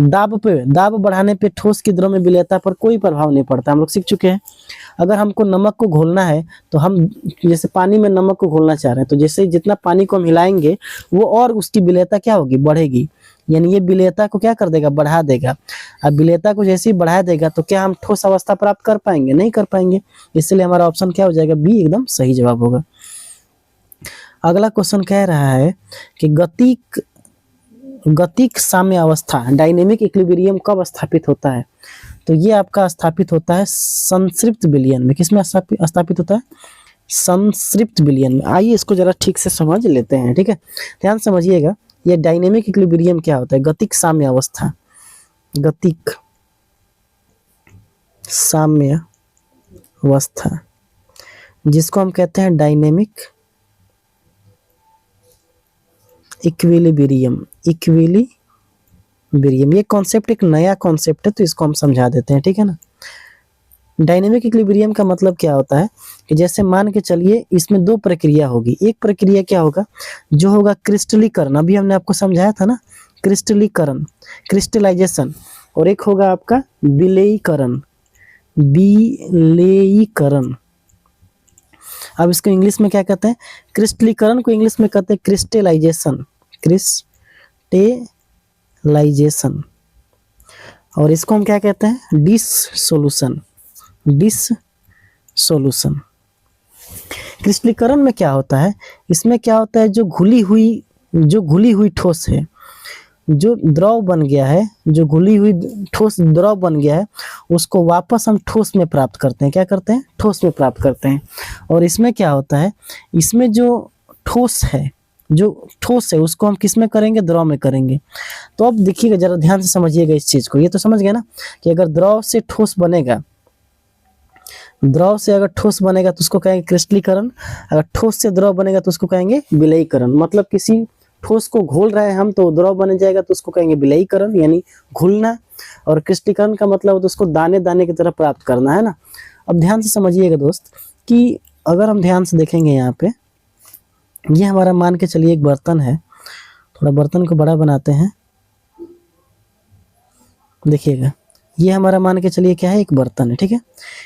दाब बढ़ाने पे ठोस की द्रव में विलेयता पर कोई प्रभाव नहीं पड़ता, हम लोग सीख चुके हैं। अगर हमको नमक को घोलना है तो हम जैसे पानी में नमक को घोलना चाह रहे हैं, तो जैसे जितना पानी को हम हिलाएंगे वो और उसकी विलेयता क्या होगी, बढ़ेगी, यानी ये विलेयता को क्या कर देगा, बढ़ा देगा। अब विलेयता को जैसे ही बढ़ा देगा तो क्या हम ठोस अवस्था प्राप्त कर पाएंगे, नहीं कर पाएंगे। इसलिए हमारा ऑप्शन क्या हो जाएगा, बी एकदम सही जवाब होगा। अगला क्वेश्चन कह रहा है कि गतिक साम्य अवस्था, डायनेमिक इक्विलिब्रियम कब स्थापित होता है? तो ये आपका स्थापित होता है संतृप्त विलयन में। किसमें स्थापित होता है, संतृप्त विलयन में। आइए इसको जरा ठीक से समझ लेते हैं, ठीक है, ध्यान समझिएगा। ये डायनेमिक इक्विलिब्रियम क्या होता है, गतिक साम्य अवस्था, गतिक साम्य अवस्था, जिसको हम कहते हैं डायनेमिक इक्विलिब्रियम। ये कॉन्सेप्ट एक नया कॉन्सेप्ट है, तो इसको हम समझा देते हैं, ठीक है ना। डायनेमिक इक्विलिब्रियम का मतलब क्या होता है कि जैसे मान के चलिए इसमें दो प्रक्रिया होगी। एक प्रक्रिया क्या होगा, जो होगा क्रिस्टलीकरण, अभी हमने आपको समझाया था ना, क्रिस्टलीकरण, क्रिस्टलाइजेशन, और एक होगा आपका विलेयीकरण, विलेयीकरण। अब इसको इंग्लिश में क्या कहते हैं, क्रिस्टलीकरण को इंग्लिश में कहते हैं क्रिस्टलाइजेशन, क्रिस्टलाइजेशन। और इसको हम क्या कहते हैं, डिसोल्यूशन, डिसोल्यूशन। क्रिस्टलीकरण में क्या होता है, इसमें क्या होता है, जो घुली हुई ठोस है, जो द्रव बन गया है, जो घुली हुई ठोस द्रव बन गया है, उसको वापस हम ठोस में प्राप्त करते हैं। क्या करते हैं, ठोस में प्राप्त करते हैं। और इसमें क्या होता है, इसमें जो ठोस है उसको हम किस में करेंगे, द्रव में करेंगे। तो अब देखिएगा, जरा ध्यान से समझिएगा इस चीज को। ये तो समझ गए ना कि अगर द्रव से ठोस बनेगा, द्रव से अगर ठोस बनेगा तो उसको कहेंगे क्रिस्टलीकरण, अगर ठोस से द्रव बनेगा तो उसको कहेंगे विलेयीकरण। मतलब किसी ठोस को घोल रहे हैं हम तो द्रव बन जाएगा तो उसको कहेंगे विलेयीकरण, यानी घुलना। और क्रिस्टलीकरण का मतलब उसको दाने दाने की तरह प्राप्त करना, है ना। अब ध्यान से समझिएगा दोस्त कि अगर हम ध्यान से देखेंगे यहाँ पे, ये हमारा मान के चलिए एक बर्तन है, थोड़ा बर्तन को बड़ा बनाते हैं, देखिएगा ये हमारा मान के चलिए क्या है, एक बर्तन है, ठीक है।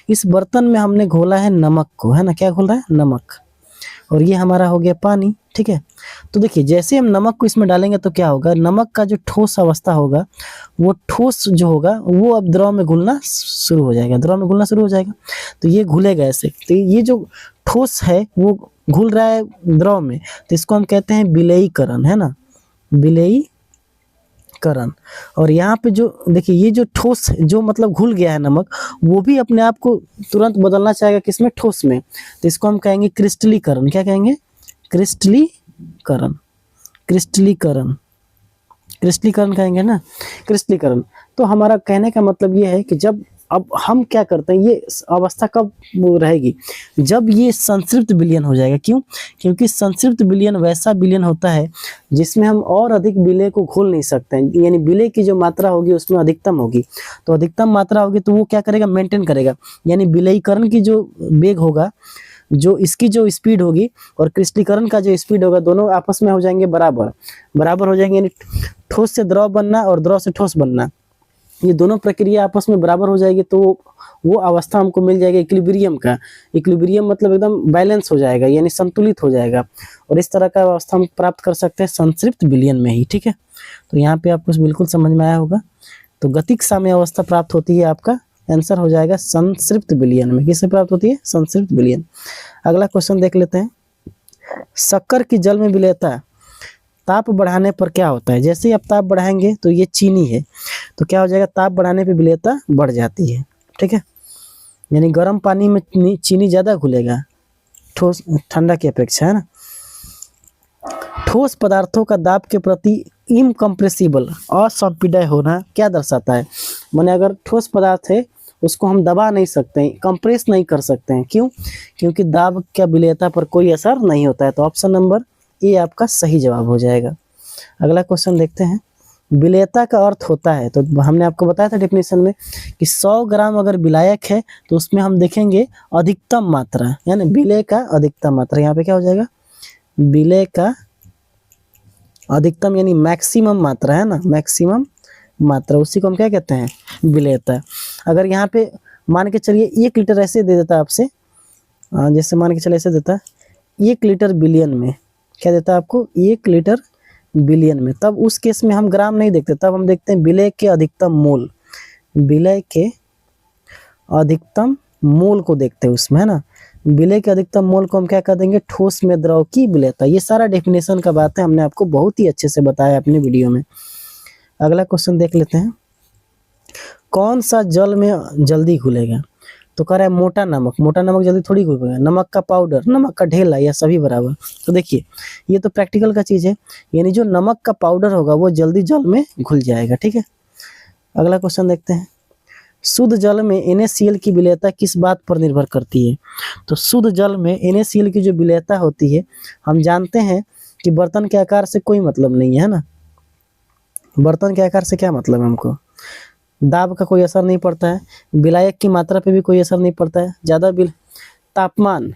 इस बर्तन में हमने घोला है नमक को, है ना, क्या घोल रहा है, नमक, और ये हमारा हो गया पानी, ठीक है। तो देखिए जैसे हम नमक को इसमें डालेंगे तो क्या होगा, नमक का जो ठोस अवस्था होगा, वो ठोस जो होगा वो अब द्रव में घुलना शुरू हो जाएगा, द्रव में घुलना शुरू हो जाएगा। तो ये घुलेगा ऐसे, तो ये जो ठोस है वो घुल रहा है द्रव में, तो इसको हम कहते हैं विलेयीकरण, है ना, विलेयीकरण। करण। और यहाँ पे जो देखिए ये जो ठोस जो मतलब घुल गया है नमक, वो भी अपने आप को तुरंत बदलना चाहेगा किसमें, ठोस में। तो इसको हम कहेंगे क्रिस्टलीकरण। क्या कहेंगे, क्रिस्टलीकरण, क्रिस्टलीकरण, क्रिस्टलीकरण कहेंगे ना, क्रिस्टलीकरण। तो हमारा कहने का मतलब ये है कि जब अब हम क्या करते हैं, ये अवस्था कब वो रहेगी, जब ये संतृप्त विलयन हो जाएगा। क्यों, क्योंकि संतृप्त विलयन वैसा विलयन होता है जिसमें हम और अधिक विलय को घोल नहीं सकते हैं, यानी विलय की जो मात्रा होगी उसमें अधिकतम होगी। तो अधिकतम मात्रा होगी तो वो क्या करेगा, मेंटेन करेगा, यानी विलयीकरण की जो वेग होगा, जो इसकी जो स्पीड होगी और क्रिस्टलीकरण का जो स्पीड होगा, दोनों आपस में हो जाएंगे बराबर, बराबर हो जाएंगे, यानी ठोस से द्रव बनना और द्रव से ठोस बनना, ये दोनों प्रक्रिया आपस में बराबर हो जाएगी। तो वो अवस्था हमको मिल जाएगी इक्विलिब्रियम का। इक्विलिब्रियम मतलब एकदम बैलेंस हो जाएगा, यानी संतुलित हो जाएगा। और इस तरह का अवस्था हम प्राप्त कर सकते हैं संतृप्त विलयन में ही। ठीक है, तो यहाँ पे आपको बिल्कुल समझ में आया होगा। तो गतिक साम्य अवस्था प्राप्त होती है, आपका आंसर हो जाएगा संतृप्त विलयन में। किससे प्राप्त होती है, संतृप्त विलयन। अगला क्वेश्चन देख लेते हैं। शक्कर की जल में विलयता ताप बढ़ाने पर क्या होता है। जैसे ही आप ताप बढ़ाएंगे तो ये चीनी है, तो क्या हो जाएगा, ताप बढ़ाने पे विलयता बढ़ जाती है। ठीक है, यानी गर्म पानी में चीनी ज़्यादा घुलेगा ठोस ठंडा की अपेक्षा, है ना। ठोस पदार्थों का दाब के प्रति इनकम्प्रेसिबल असंपीड्य होना क्या दर्शाता है। माने अगर ठोस पदार्थ है उसको हम दबा नहीं सकते हैं, कंप्रेस नहीं कर सकते हैं। क्यों, क्योंकि दाब क्या विलयता पर कोई असर नहीं होता है। तो ऑप्शन नंबर ए आपका सही जवाब हो जाएगा। अगला क्वेश्चन देखते हैं। विलयता का अर्थ होता है, तो हमने आपको बताया था डेफिनेशन में कि 100 ग्राम अगर विलायक है तो उसमें हम देखेंगे अधिकतम मात्रा, यानी विलय का अधिकतम मात्रा। यहाँ पे क्या हो जाएगा, विलय का अधिकतम यानी मैक्सिमम मात्रा, है ना, मैक्सिमम मात्रा, उसी को हम क्या कहते हैं, विलयता। अगर यहाँ पे मान के चलिए 1 लीटर ऐसे दे देता आपसे, जैसे मान के चलिए ऐसे देता 1 लीटर बिलियन में, क्या देता है आपको, 1 लीटर बिलियन में, तब उस केस में हम ग्राम नहीं देखते, तब हम देखते हैं विलय के अधिकतम मोल, विलय के अधिकतम मोल को देखते हैं उसमें, है ना। विलय के अधिकतम मोल को हम क्या कर देंगे, ठोस में द्रव की विलयता। ये सारा डेफिनेशन का बात है, हमने आपको बहुत ही अच्छे से बताया अपने वीडियो में। अगला क्वेश्चन देख लेते हैं। कौन सा जल में जल्दी घुलेगा। तो कह रहा है मोटा नमक, मोटा नमक जल्दी थोड़ी घुलेगा, नमक का पाउडर, नमक का ढेला, या सभी बराबर। तो देखिए ये तो प्रैक्टिकल का चीज़ है, यानी जो नमक का पाउडर होगा वो जल्दी जल में घुल जाएगा। ठीक है, अगला क्वेश्चन देखते हैं। शुद्ध जल में NaCl की विलयता किस बात पर निर्भर करती है। तो शुद्ध जल में NaCl की जो विलयता होती है, हम जानते हैं कि बर्तन के आकार से कोई मतलब नहीं है ना। बर्तन के आकार से क्या मतलब है हमको, दाब का कोई असर नहीं पड़ता है, विलायक की मात्रा पे भी कोई असर नहीं पड़ता है, ज़्यादा तापमान,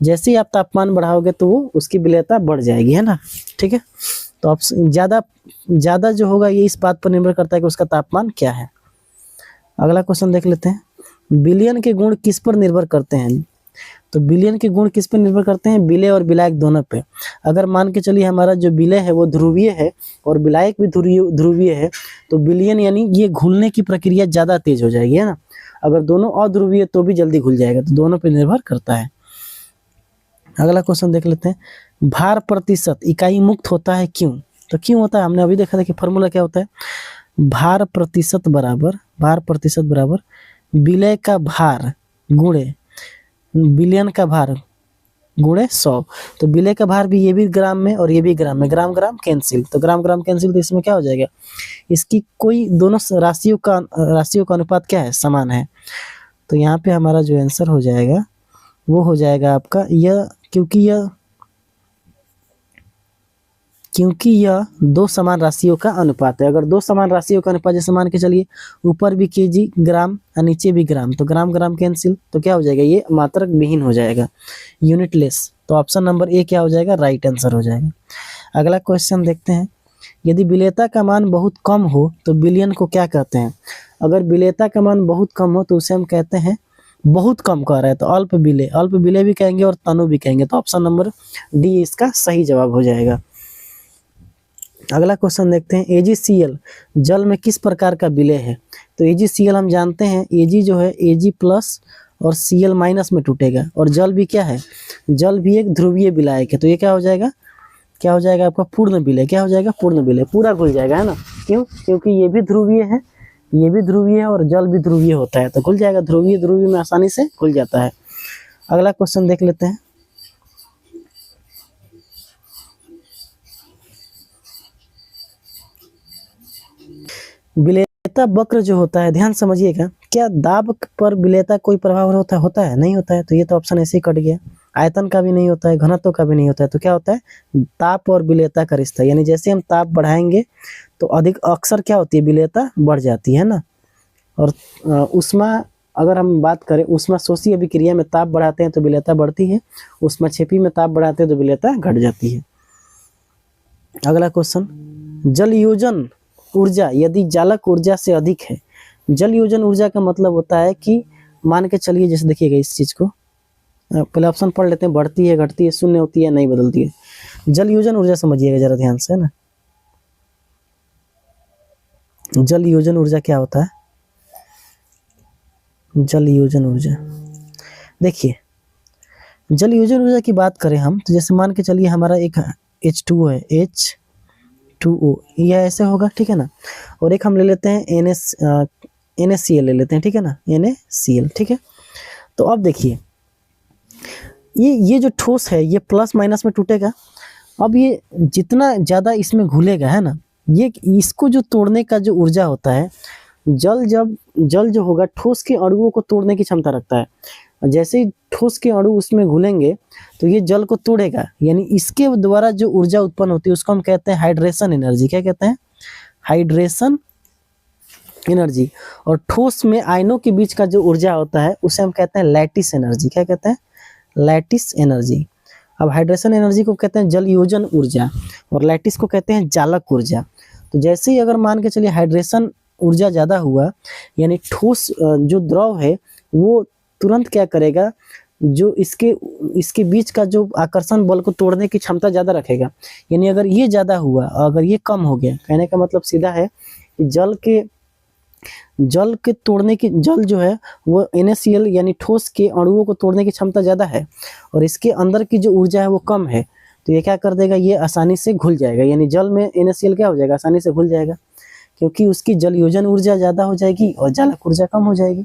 जैसे ही आप तापमान बढ़ाओगे तो वो उसकी विलयता बढ़ जाएगी, है ना। ठीक है, तो आप ज़्यादा जो होगा ये इस बात पर निर्भर करता है कि उसका तापमान क्या है। अगला क्वेश्चन देख लेते हैं। विलयन के गुण किस पर निर्भर करते हैं। तो विलयन के गुण किस पर निर्भर करते हैं, विलय और विलायक दोनों पे। अगर मान के चलिए हमारा जो विलय है वो ध्रुवीय है और विलायक भी ध्रुवीय है, तो विलयन यानी ये घुलने की प्रक्रिया ज़्यादा तेज हो जाएगी, है ना। अगर दोनों अध्रुवीय तो भी जल्दी घुल जाएगा, तो दोनों पे निर्भर करता है। अगला क्वेश्चन देख लेते हैं। भार प्रतिशत इकाई मुक्त होता है क्यों। तो क्यों होता है, हमने अभी देखा था कि फॉर्मूला क्या होता है, भार प्रतिशत बराबर विलय का भार गुणे विलयन का भार गुणे 100। तो विलय का भार भी ये भी ग्राम में और ये भी ग्राम में, ग्राम ग्राम कैंसिल, तो ग्राम ग्राम कैंसिल, तो इसमें क्या हो जाएगा, इसकी कोई दोनों राशियों का अनुपात क्या है, समान है। तो यहाँ पे हमारा जो आंसर हो जाएगा वो हो जाएगा आपका यह, क्योंकि यह 2 समान राशियों का अनुपात है। अगर 2 समान राशियों का अनुपात, जैसे मान के चलिए ऊपर भी केजी ग्राम और नीचे भी ग्राम, तो ग्राम ग्राम कैंसिल, तो क्या हो जाएगा, ये मात्रक विहीन हो जाएगा, यूनिटलेस। तो ऑप्शन नंबर ए क्या हो जाएगा, राइट आंसर हो जाएगा। अगला क्वेश्चन देखते हैं। यदि विलयता का मान बहुत कम हो तो विलयन को क्या कहते हैं। अगर विलयता का मान बहुत कम हो तो उसे हम कहते हैं, बहुत कम कह रहा है तो अल्प विलय भी कहेंगे और तनु भी कहेंगे। तो ऑप्शन नंबर डी इसका सही जवाब हो जाएगा। अगला क्वेश्चन देखते हैं। AgCl जल में किस प्रकार का विलय है। तो AgCl हम जानते हैं, Ag जो है Ag+ और Cl- में टूटेगा, और जल भी क्या है, जल भी एक ध्रुवीय विलायक है। तो ये क्या हो जाएगा आपका पूर्ण विलय, क्या हो जाएगा, पूर्ण विलय, पूरा घुल जाएगा, है ना। क्यों? क्योंकि ये भी ध्रुवीय है, ये भी ध्रुवीय है और जल भी ध्रुवीय होता है, तो खुल जाएगा। ध्रुवीय ध्रुवीय में आसानी से खुल जाता है। अगला क्वेश्चन देख लेते हैं। विलेयता वक्र जो होता है, ध्यान समझिएगा, क्या दाब पर विलेयता कोई प्रभाव होता है? नहीं होता है, तो ये तो ऑप्शन ऐसे ही कट गया। आयतन का भी नहीं होता है, घनत्व का भी नहीं होता है, तो क्या होता है? ताप और विलेयता का रिश्ता, यानी जैसे हम ताप बढ़ाएंगे तो अधिक अक्सर क्या होती है? विलेयता बढ़ जाती है ना। और ऊष्मा, अगर हम बात करें ऊष्मा शोषी अभिक्रिया में ताप बढ़ाते हैं तो विलेयता बढ़ती है, ऊष्मा क्षेपी में ताप बढ़ाते हैं तो विलेयता घट जाती है। अगला क्वेश्चन, जल योजन ऊर्जा यदि जालक ऊर्जा से अधिक है। जल योजन ऊर्जा का मतलब होता है कि मान के चलिए, जैसे देखिएगा इस चीज को, पहले ऑप्शन पढ़ लेते हैं। बढ़ती है, घटती है, शून्य होती है, नहीं बदलती है। जल योजन ऊर्जा समझिएगा जरा ध्यान से, है ना। जल योजन ऊर्जा क्या होता है? जल योजन ऊर्जा, देखिए जल योजन ऊर्जा की बात करें हम, तो जैसे मान के चलिए हमारा एक H2O है, H2O, यह ऐसे होगा, ठीक है ना। और एक हम ले लेते हैं NaCl ले लेते हैं, ठीक है ना, NaCl, ठीक है। तो अब देखिए ये जो ठोस है ये प्लस माइनस में टूटेगा। अब ये जितना ज़्यादा इसमें घुलेगा, है ना, ये इसको जो तोड़ने का जो ऊर्जा होता है, जल जो होगा ठोस के अणुओं को तोड़ने की क्षमता रखता है। जैसे ही ठोस के अणु उसमें घुलेंगे तो ये जल को तोड़ेगा, यानी इसके द्वारा जो ऊर्जा उत्पन्न होती है उसको हम कहते हैं हाइड्रेशन एनर्जी। क्या कहते हैं? Hydration energy. और ठोस में आयनों के बीच का जो ऊर्जा होता है उसे हम कहते हैं लैटिस एनर्जी। क्या कहते हैं? Lattice energy. अब हाइड्रेशन एनर्जी को कहते हैं जल योजन ऊर्जा और लैटिस को कहते हैं जालक ऊर्जा। तो जैसे ही अगर मान के चलिए हाइड्रेशन ऊर्जा ज़्यादा हुआ, यानी ठोस जो द्रव है वो तुरंत क्या करेगा, जो इसके बीच का जो आकर्षण बल को तोड़ने की क्षमता ज़्यादा रखेगा। यानी अगर ये ज़्यादा हुआ, अगर ये कम हो गया, कहने का मतलब सीधा है कि जल के तोड़ने की, जल जो है वो NaCl यानी ठोस के अणुओं को तोड़ने की क्षमता ज़्यादा है और इसके अंदर की जो ऊर्जा है वो कम है, तो ये क्या कर देगा, ये आसानी से घुल जाएगा। यानी जल में NaCl क्या हो जाएगा, आसानी से घुल जाएगा, क्योंकि उसकी जल योजन ऊर्जा ज़्यादा हो जाएगी और जालक ऊर्जा कम हो जाएगी।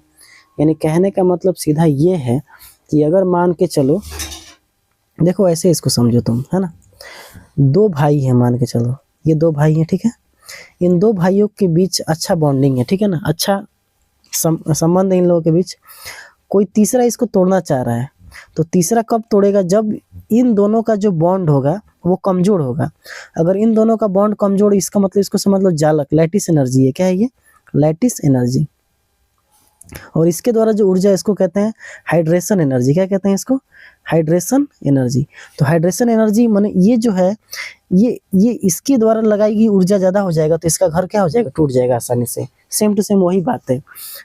यानी कहने का मतलब सीधा ये है कि अगर मान के चलो, देखो ऐसे इसको समझो तुम, है ना, दो भाई हैं, मान के चलो ये दो भाई हैं, ठीक है। इन दो भाइयों के बीच अच्छा बॉन्डिंग है, ठीक है ना, अच्छा संबंध है इन लोगों के बीच। कोई तीसरा इसको तोड़ना चाह रहा है, तो तीसरा कब तोड़ेगा, जब इन दोनों का जो बॉन्ड होगा वो कमजोर होगा। अगर इन दोनों का बॉन्ड कमजोर, इसका मतलब इसको समझ लो जालक, लैटिस एनर्जी है। क्या है ये? Lattice energy. और इसके द्वारा जो ऊर्जा, इसको कहते हैं हाइड्रेशन एनर्जी। क्या कहते हैं इसको? Hydration energy. तो हाइड्रेशन एनर्जी माने ये जो है, ये इसके द्वारा लगाई गई ऊर्जा ज़्यादा हो जाएगा तो इसका घर क्या हो जाएगा, टूट जाएगा आसानी से। सेम टू सेम वही बात है,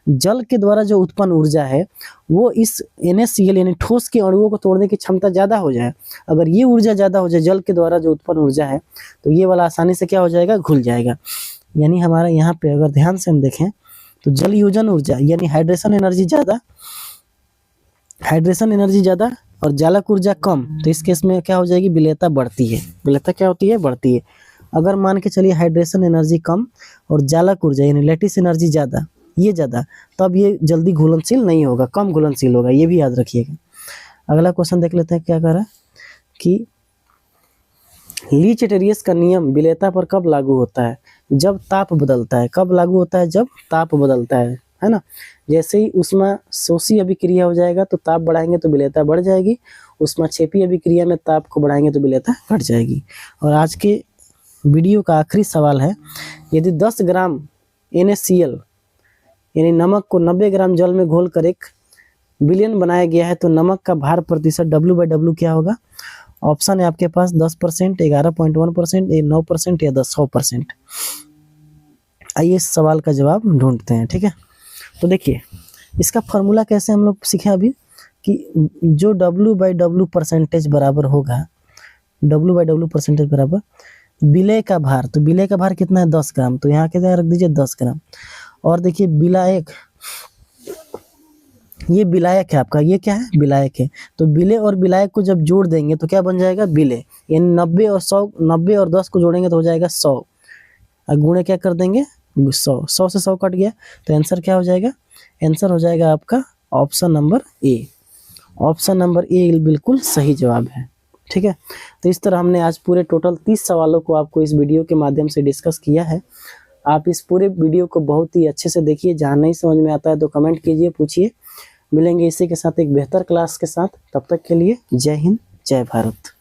जल के द्वारा जो उत्पन्न ऊर्जा है वो इस NaCl यानी ठोस के अणुओं को तोड़ने की क्षमता ज़्यादा हो जाए। अगर ये ऊर्जा ज़्यादा हो जाए, जल के द्वारा जो उत्पन्न ऊर्जा है, तो ये वाला आसानी से क्या हो जाएगा, घुल जाएगा। यानी हमारा यहाँ पे अगर ध्यान से हम देखें तो जल योजन ऊर्जा यानी हाइड्रेशन एनर्जी ज़्यादा और जालक ऊर्जा कम, तो इस केस में क्या हो जाएगी, विलेयता बढ़ती है। विलेयता क्या होती है, बढ़ती है। अगर मान के चलिए हाइड्रेशन एनर्जी कम और जालक ऊर्जा यानी लैटिस एनर्जी ज़्यादा, ये ज़्यादा, तब ये जल्दी घुलनशील नहीं होगा, कम घुलनशील होगा, ये भी याद रखिएगा। अगला क्वेश्चन देख लेते हैं, क्या कह रहा है कि ली चेटेरियस का नियम विलेयता पर कब लागू होता है, जब ताप बदलता है। कब लागू होता है, जब ताप बदलता है ना। जैसे ही ऊष्मा शोषी अभिक्रिया हो जाएगा तो ताप बढ़ाएंगे तो विलेयता बढ़ जाएगी, ऊष्मा क्षेपी अभिक्रिया में ताप को बढ़ाएंगे तो विलेयता घट जाएगी। और आज के वीडियो का आखिरी सवाल है, यदि 10 ग्राम NaCl यानी नमक को 90 ग्राम जल में घोल कर एक विलयन बनाया गया है तो नमक का भार प्रतिशत W/W क्या होगा। ऑप्शन है आपके पास 10%, 11.1%, 9% या 100%। आइए इस सवाल का जवाब ढूंढते हैं, ठीक है। तो देखिए इसका फॉर्मूला कैसे हम लोग सीखे अभी, कि जो W/W परसेंटेज बराबर होगा, W/W परसेंटेज बराबर विलय का भार। तो विलय का भार कितना है, 10 ग्राम, तो यहाँ के रख दीजिए 10 ग्राम। और देखिए विलायक, ये विलायक है आपका, ये क्या है, विलायक है। तो विलय और विलायक को जब जोड़ देंगे तो क्या बन जाएगा, विलय। यानी 90 और 10 को जोड़ेंगे तो हो जाएगा 100। और गुणे क्या कर देंगे 100, 100 से 100 कट गया तो आंसर क्या हो जाएगा, आंसर हो जाएगा आपका option number A. Option number A बिल्कुल सही जवाब है। ठीक है, तो इस तरह हमने आज पूरे टोटल 30 सवालों को आपको इस वीडियो के माध्यम से डिस्कस किया है। आप इस पूरे वीडियो को बहुत ही अच्छे से देखिए, जहाँ नहीं समझ में आता है तो कमेंट कीजिए, पूछिए। मिलेंगे इसी के साथ एक बेहतर क्लास के साथ, तब तक के लिए जय हिंद, जय भारत।